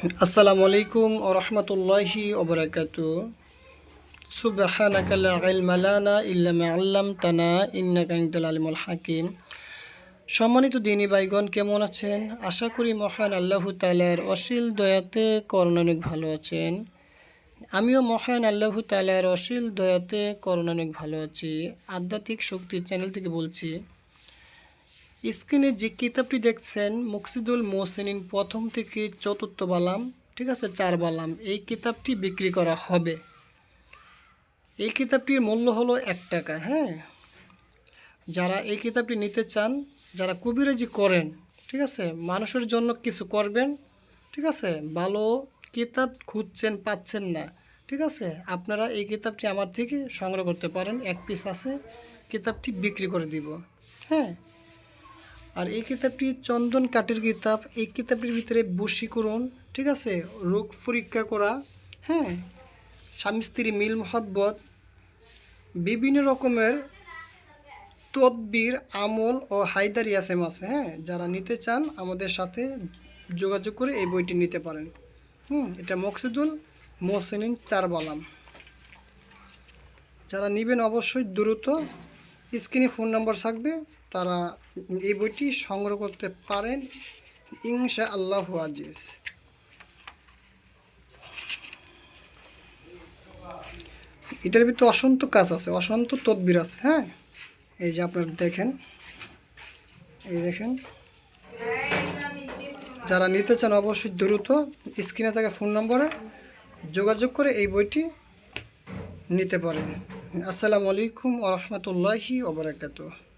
আসসালামু আলাইকুম ওয়া রাহমাতুল্লাহি ওয়া বারাকাতুহু। সুবহানাকা লা ইলমা লানা ইল্লা মা 'আল্লামতানা ইন্নাকা আনতাল আলিমুল হাকিম। সম্মানিত দিনী ভাইগণ, কেমন আছেন? আশা করি মহান আল্লাহ তাআলার অসীম দয়াতে করুণা অনেক ভালো আছেন। আমিও মহান আল্লাহ তাআলার অসীম দয়াতে করুণা অনেক ভালো আছি। আধ্যাত্মিক শক্তি চ্যানেল থেকে বলছি। স্ক্রিনে যে কিতাবটি দেখছেন, মুকসিদুল মোহসিনিন প্রথম থেকে চতুর্থ বালাম, ঠিক আছে, 4 বালাম, এই কিতাবটি বিক্রি করা হবে। এই কিতাবটির মূল্য হলো 1 টাকা। হ্যাঁ, যারা এই কিতাবটি নিতে চান, যারা কবিরাজি করেন, ঠিক আছে, মানুষের জন্য কিছু করবেন, ঠিক আছে, ভালো কিতাব খুঁজছেন, পাচ্ছেন না, ঠিক আছে, আপনারা এই কিতাবটি আমার থেকে সংগ্রহ করতে পারেন। 1 পিস আছে, কিতাবটি বিক্রি করে দিব। হ্যাঁ, আর এই কিতাবটি চন্দন কাঠের কিতাব। এই কিতাবটির ভিতরে বশীকরণ, ঠিক আছে, রোগ পরীক্ষা করা, হ্যাঁ, স্বামী স্ত্রী মিল মহব্বত, বিভিন্ন রকমের তদবির, আমল ও হায়দারি ইয়াসেম আছে। হ্যাঁ, যারা নিতে চান আমাদের সাথে যোগাযোগ করে এই বইটি নিতে পারেন। এটা মকসুদুল মোহসিনিন 4 বালাম। যারা নেবেন অবশ্যই দ্রুত, স্ক্রিনে ফোন নাম্বার থাকবে, তারা এই বইটি সংগ্রহ করতে পারেন ইনশাআল্লাহ আজিজ। এটার ভিতরে অসংখ্য কাজ আছে, অসংখ্য তদবির আছে। হ্যাঁ, এই যে আপনারা দেখেন, এই দেখেন। যারা নিতে চান অবশ্যই দ্রুত স্ক্রিনে থাকা ফোন নম্বরে যোগাযোগ করে এই বইটি নিতে পারেন। আসসালামু আলাইকুম ওয়া রাহমাতুল্লাহি ওয়া বারাকাতুহু।